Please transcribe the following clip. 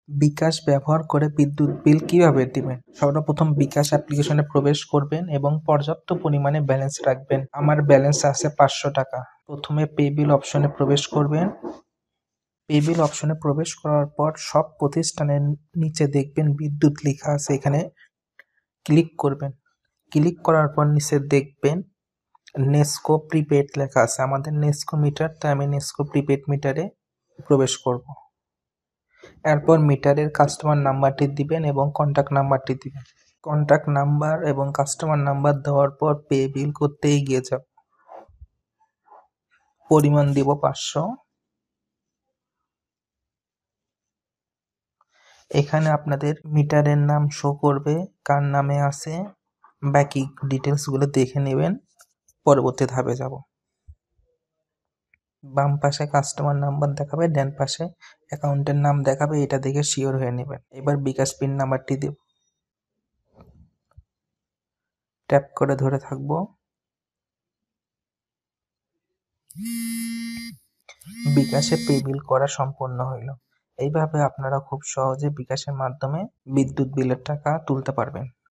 বিকাশ ব্যবহার করে বিদ্যুৎ বিল কিভাবে দিবেন? সর্বপ্রথম বিকাশ অ্যাপ্লিকেশনে প্রবেশ করবেন এবং পর্যাপ্ত পরিমাণে ব্যালেন্স রাখবেন। আমার ব্যালেন্স আছে 500 টাকা। প্রথমে পে বিল অপশনে প্রবেশ করবেন। পে বিল অপশনে প্রবেশ করার পর সব প্রতিষ্ঠানের নিচে দেখবেন বিদ্যুৎ লেখা আছে, এখানে ক্লিক করবেন। ক্লিক করার পর নিচে দেখবেন নেস্কো প্রিপেড লেখা আছে। আমাদের নেস্কো মিটার, তাই আমি নেস্কো প্রিপেড মিটারে প্রবেশ করব। এরপর মিটারের কাস্টমার নাম্বারটি দিবেন এবং কন্ট্যাক্ট নাম্বারটি দিবেন। কন্ট্যাক্ট নাম্বার এবং কাস্টমার নাম্বার দেওয়ার পর পে বিল করতে এগিয়ে যাব। পরিমাণ দিব 500। এখানে আপনাদের মিটারের নাম শো করবে, কার নামে আছে, বাকি ডিটেলসগুলো দেখে নেবেন। পরবর্তী ধাপে যাব। বাম পাশে কাস্টমার নাম্বার দেখাবে, ডান পাশে অ্যাকাউন্টের নাম দেখাবে, এটা দেখে শিওর হয়ে নেবেন। এবার বিকাশ পিন নাম্বারটি দেব। ট্যাপ করে ধরে থাকবো। বিকাশে পে বিল করা সম্পন্ন হইল। এইভাবে আপনারা খুব সহজে বিকাশের মাধ্যমে বিদ্যুৎ বিলের টাকা তুলতে পারবেন।